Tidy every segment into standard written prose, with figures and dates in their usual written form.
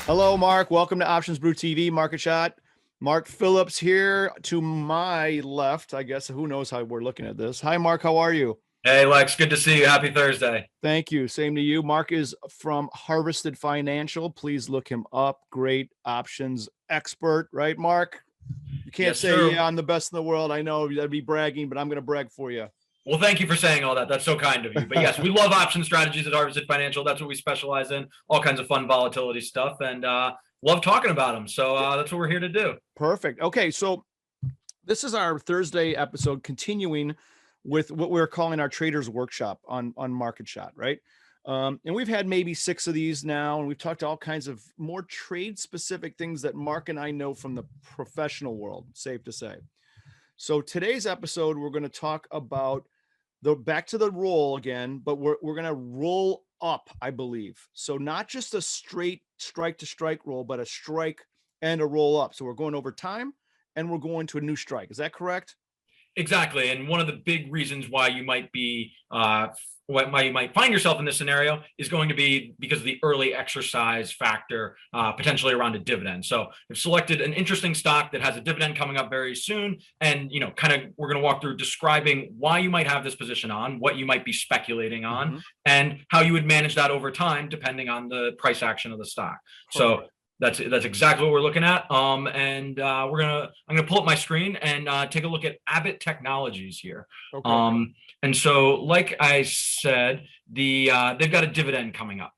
Hello, Mark. Welcome to Options Brew TV Market Shot. Mark Phillips here to my left. I guess who knows how we're looking at this. Hi, Mark. How are you? Hey, Lex. Good to see you. Happy Thursday. Thank you. Same to you. Mark is from Harvested Financial. Please look him up. Great options expert, right, Mark? You can't Yes, say, sir. yeah, I'm the best in the world. I know that'd be bragging, but I'm going to brag for you. Well, thank you for saying all that. That's so kind of you. But yes, we love option strategies at Harvested Financial. That's what we specialize in. All kinds of fun volatility stuff, and love talking about them. So that's what we're here to do. Perfect. Okay, so this is our Thursday episode, continuing with what we're calling our traders workshop on Market Shot, right? And we've had maybe 6 of these now, and we've talked all kinds of more trade specific things that Mark and I know from the professional world, safe to say. So today's episode, we're going to talk about the back to the roll again, but we're going to roll up, I believe. So not just a straight strike to strike roll, but a strike and a roll up. So we're going over time and we're going to a new strike. Is that correct? Exactly. And one of the big reasons why you might be why you might find yourself in this scenario is going to be because of the early exercise factor, potentially around a dividend. So we've selected an interesting stock that has a dividend coming up very soon. And, kind of we're going to walk through describing why you might have this position on, what you might be speculating on, and how you would manage that over time, depending on the price action of the stock. So that's exactly what we're looking at. I'm gonna pull up my screen and take a look at Abbott Technologies here. Okay. And so, like I said, they've got a dividend coming up.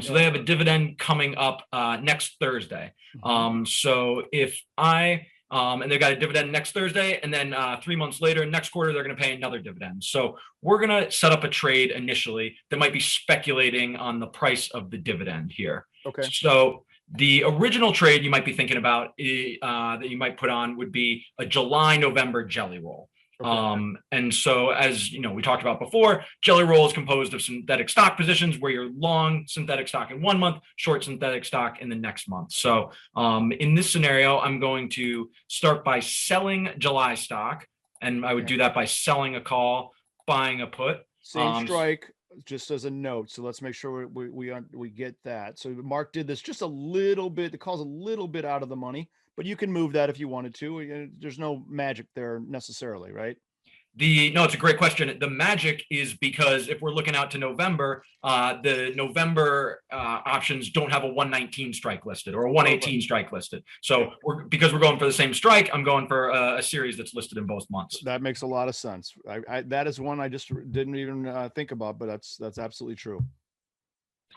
So they have a dividend coming up next Thursday. So if I and they've got a dividend next Thursday, and then 3 months later, next quarter, they're going to pay another dividend. So we're going to set up a trade initially that might be speculating on the price of the dividend here. Okay. So the original trade you might be thinking about that you might put on would be a July-November jelly roll. Okay. And so, as we talked about before, jelly roll is composed of synthetic stock positions where you're long synthetic stock in 1 month, short synthetic stock in the next month. So in this scenario, I'm going to start by selling July stock, and I would do that by selling a call, buying a put. Same strike, just as a note. So let's make sure we get that. So Mark did this just a little bit. The call's a little bit out of the money, but you can move that if you wanted to. There's no magic there necessarily, right? No, it's a great question. The magic is because if we're looking out to November, the November options don't have a 119 strike listed or a 118 strike listed. So because we're going for the same strike, I'm going for a series that's listed in both months. That makes a lot of sense. That is one I just didn't even think about, but that's absolutely true.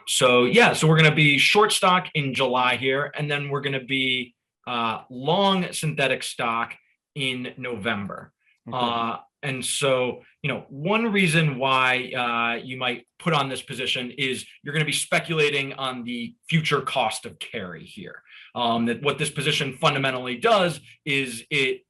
So so we're going to be short stock in July here, and then we're going to be long synthetic stock in November. Okay. And so, one reason why you might put on this position is you're going to be speculating on the future cost of carry here. That what this position fundamentally does is it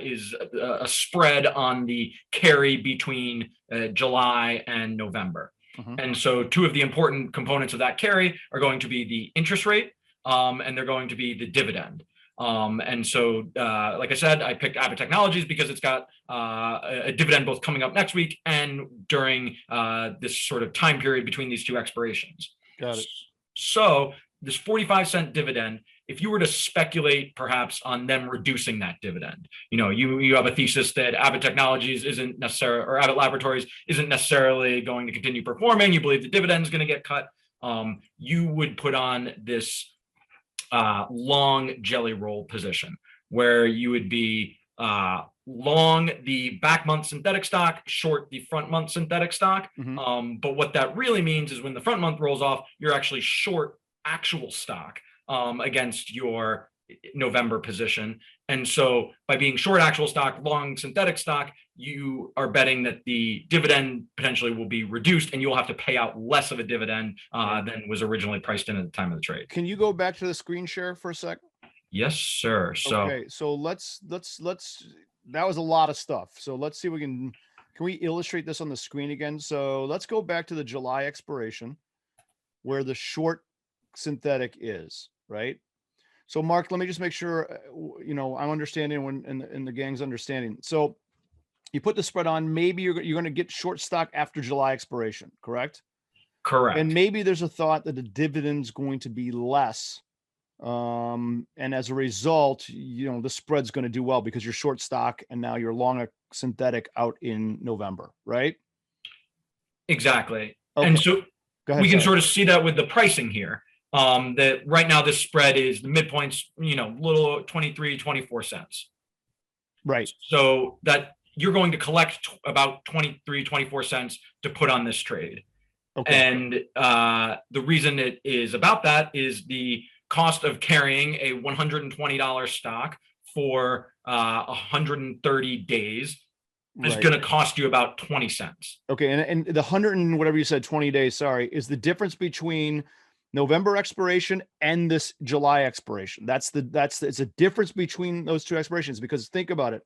is a spread on the carry between July and November. And so 2 of the important components of that carry are going to be the interest rate and they're going to be the dividend. And so, like I said, I picked Abbott Technologies because it's got a dividend both coming up next week and during this sort of time period between these 2 expirations. Got it. So this 45-cent dividend, if you were to speculate perhaps on them reducing that dividend, you have a thesis that Abbott Technologies isn't necessarily, or Abbott Laboratories isn't necessarily going to continue performing. You believe the dividend is going to get cut. You would put on this long jelly roll position where you would be long the back month synthetic stock, short the front month synthetic stock. But what that really means is when the front month rolls off, you're actually short actual stock against your November position. And so by being short actual stock, long synthetic stock, you are betting that the dividend potentially will be reduced and you'll have to pay out less of a dividend than was originally priced in at the time of the trade. Can you go back to the screen share for a sec? Yes, sir. Okay, so let's that was a lot of stuff. So let's see if can we illustrate this on the screen again? So let's go back to the July expiration where the short synthetic is, right? So Mark, let me just make sure, I'm understanding and the gang's understanding. So you put the spread on, maybe you're going to get short stock after July expiration, correct? Correct. And maybe there's a thought that the dividend's going to be less And as a result, the spread's going to do well because you're short stock and now you're long a synthetic out in November, right? Exactly. Okay. And so Go ahead. we can Sorry. sort of see that with the pricing here. That right now this spread is the midpoint's, little 23, 24 cents. Right. So that you're going to collect about 23, 24 cents to put on this trade. Okay. And the reason it is about that is the cost of carrying a $120 stock for 130 days is Right. going to cost you about 20 cents. Okay. And the 100 and whatever you said, 20 days, sorry, is the difference between November expiration and this July expiration. It's a difference between those two expirations, because think about it.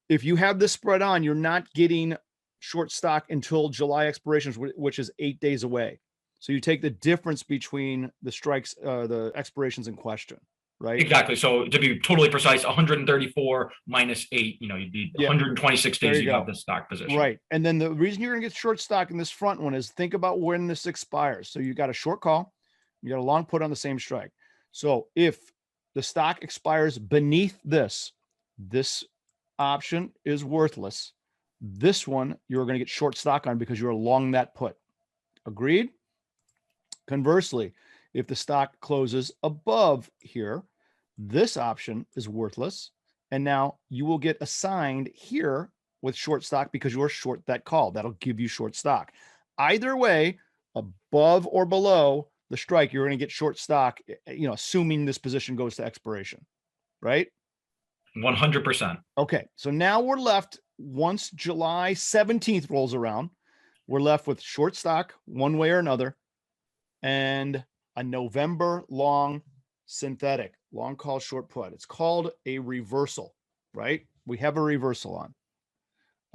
If you have this spread on, you're not getting short stock until July expirations, which is 8 days away. So you take the difference between the strikes, the expirations in question, right? Exactly. So to be totally precise, 134 minus 8, you'd be 126 days you have the stock position. Right. And then the reason you're going to get short stock in this front one is think about when this expires. So you got a short call, you got a long put on the same strike. So if the stock expires beneath this option is worthless. This one you're going to get short stock on because you're long that put. Agreed? Conversely, if the stock closes above here, this option is worthless. And now you will get assigned here with short stock because you're short that call. That'll give you short stock. Either way, above or below the strike, you're going to get short stock, assuming this position goes to expiration, right? 100%. Okay. So now we're left, once July 17th rolls around, we're left with short stock one way or another and a November long synthetic, long call, short put. It's called a reversal, right? We have a reversal on.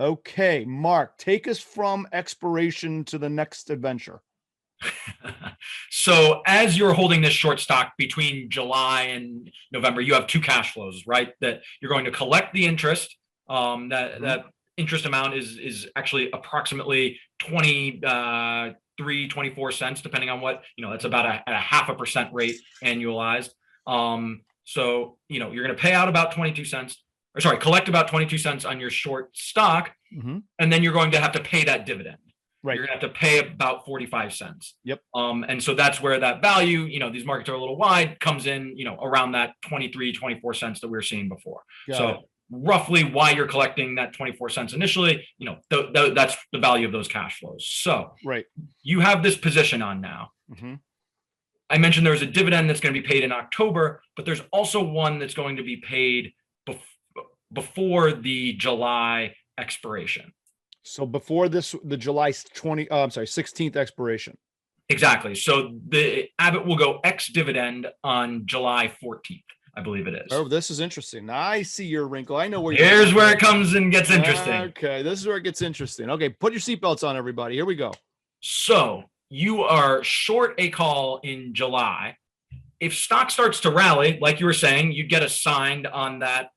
Okay, Mark, take us from expiration to the next adventure. So as you're holding this short stock between July and November, you have two cash flows, right? That you're going to collect the interest. That interest amount is actually approximately 23, 24 cents, depending on what, that's about a 0.5% rate annualized. So, you're going to pay out about 22 cents, or sorry, collect about 22 cents on your short stock. And then you're going to have to pay that dividend. Right. You're going to have to pay about 45 cents. Yep. And so that's where that value, these markets are a little wide, comes in, around that 23, 24 cents that we were seeing before. So roughly why you're collecting that 24 cents initially, that's the value of those cash flows. So you have this position on now. I mentioned there's a dividend that's going to be paid in October, but there's also one that's going to be paid before the July expiration. So before the July 16th expiration. Exactly. So the Abbott will go ex-dividend on July 14th, I believe it is. Oh, this is interesting. I see your wrinkle. I know where Here's where it comes and gets interesting. Okay, this is where it gets interesting. Okay, put your seatbelts on, everybody. Here we go. So you are short a call in July. If stock starts to rally, like you were saying, you get assigned on that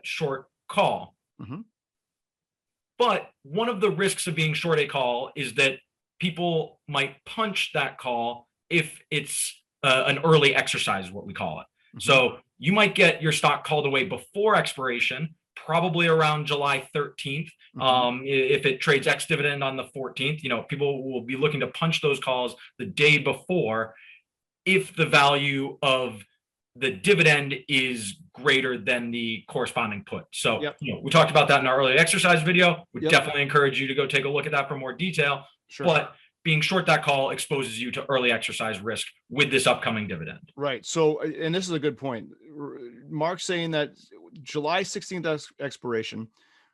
short call. But one of the risks of being short a call is that people might punch that call if it's an early exercise, what we call it. So you might get your stock called away before expiration, probably around July 13th. If it trades ex-dividend on the 14th, people will be looking to punch those calls the day before if the value of the dividend is greater than the corresponding put. So we talked about that in our early exercise video. We definitely encourage you to go take a look at that for more detail. But being short that call exposes you to early exercise risk with this upcoming dividend. Right. So, and this is a good point. Mark's saying that July 16th expiration,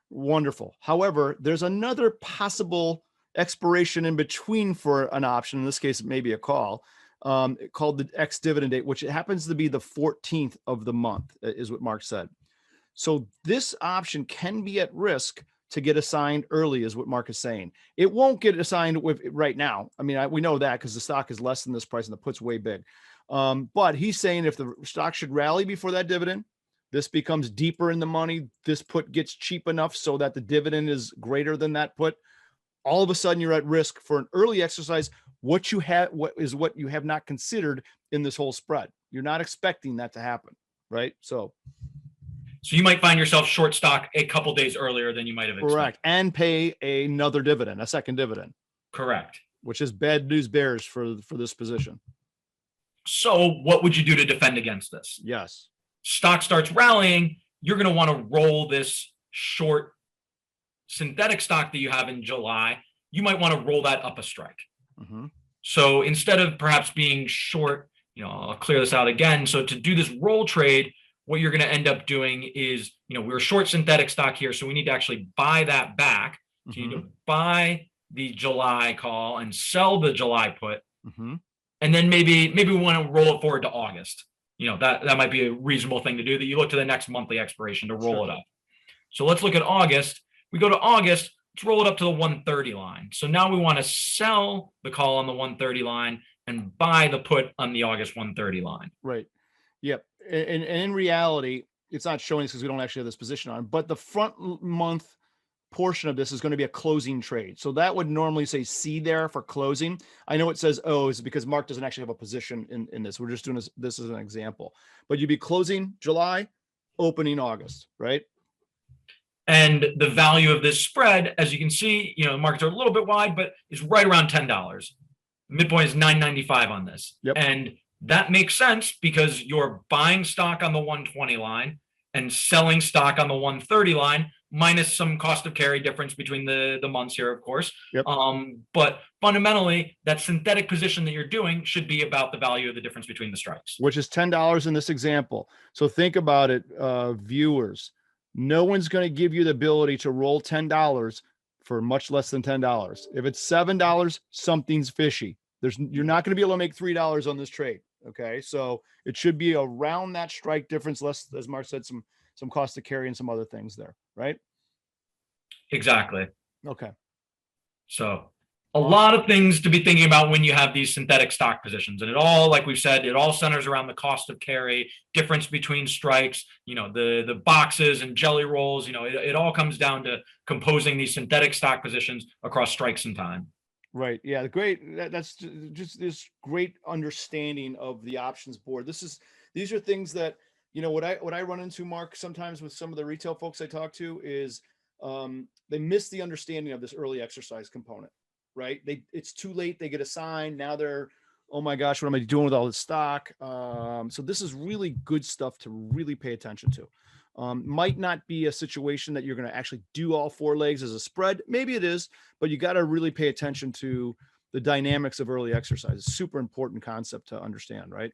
wonderful. However, there's another possible expiration in between for an option. In this case, it may be a call. Called the ex-dividend date, which happens to be the 14th of the month, is what Mark said. So this option can be at risk to get assigned early, is what Mark is saying. It won't get assigned with right now. I mean, we know that because the stock is less than this price and the put's way big. But he's saying if the stock should rally before that dividend, this becomes deeper in the money. This put gets cheap enough so that the dividend is greater than that put. All of a sudden you're at risk for an early exercise. What you have not considered in this whole spread. You're not expecting that to happen, right? So you might find yourself short stock a couple days earlier than you might have expected. correct, and pay another dividend, a second dividend. Correct. Which is bad news bears for this position. So what would you do to defend against this? Yes. Stock starts rallying. You're going to want to roll this short synthetic stock that you have in July. You might want to roll that up a strike. Mm-hmm. So instead of perhaps being short, I'll clear this out again. So to do this roll trade, what you're going to end up doing is, we're short synthetic stock here, so we need to actually buy that back. So you need to buy the July call and sell the July put. Mm-hmm. And then maybe we want to roll it forward to August. That might be a reasonable thing to do, that you look to the next monthly expiration to roll it up. So let's look at August. We go to August, let's roll it up to the 130 line. So now we want to sell the call on the 130 line and buy the put on the August 130 line. Right. Yep. And in reality, it's not showing this because we don't actually have this position on, but the front month portion of this is going to be a closing trade. So that would normally say C there for closing. I know it says O is because Mark doesn't actually have a position in this. We're just doing this as an example, but you'd be closing July, opening August, right? And the value of this spread, as you can see, the markets are a little bit wide, but is right around $10. Midpoint is $9.95 on this. Yep. And that makes sense because you're buying stock on the 120 line and selling stock on the 130 line, minus some cost of carry difference between the months here, of course. Yep. But fundamentally, that synthetic position that you're doing should be about the value of the difference between the strikes. Which is $10 in this example. So think about it, viewers. No one's going to give you the ability to roll $10 for much less than $10. If it's $7, something's fishy. You're not going to be able to make $3 on this trade. Okay. So it should be around that strike difference, less, as Mark said, some cost to carry and some other things there, right? Exactly. Okay. So a lot of things to be thinking about when you have these synthetic stock positions. And it all, like we've said, it all centers around the cost of carry, difference between strikes, the boxes and jelly rolls, it all comes down to composing these synthetic stock positions across strikes and time. Right. Yeah. Great. That's just this great understanding of the options board. These are things that, what I run into, Mark, sometimes with some of the retail folks I talk to is they miss the understanding of this early exercise component, right? It's too late. They get assigned. Now they're, oh my gosh, what am I doing with all this stock? So this is really good stuff to really pay attention to. Might not be a situation that you're going to actually do all 4 legs as a spread. Maybe it is, but you got to really pay attention to the dynamics of early exercise. It's a super important concept to understand, right?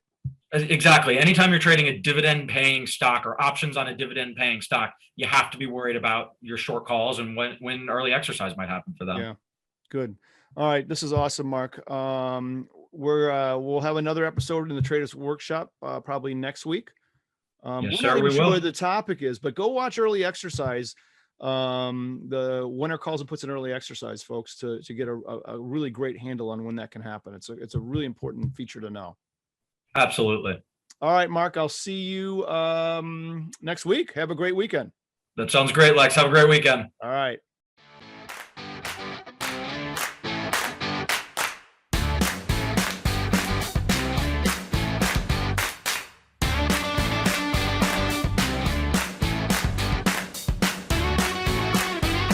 Exactly. Anytime you're trading a dividend paying stock or options on a dividend paying stock, you have to be worried about your short calls and when early exercise might happen for them. Yeah. Good. All right. This is awesome, Mark. We'll have another episode in the Traders Workshop probably next week. Yes, sir, we will. Sure what the topic is, but go watch early exercise. The winner calls and puts an early exercise, folks, to get a really great handle on when that can happen. It's a really important feature to know. Absolutely. All right, Mark, I'll see you next week. Have a great weekend. That sounds great, Lex. Have a great weekend. All right.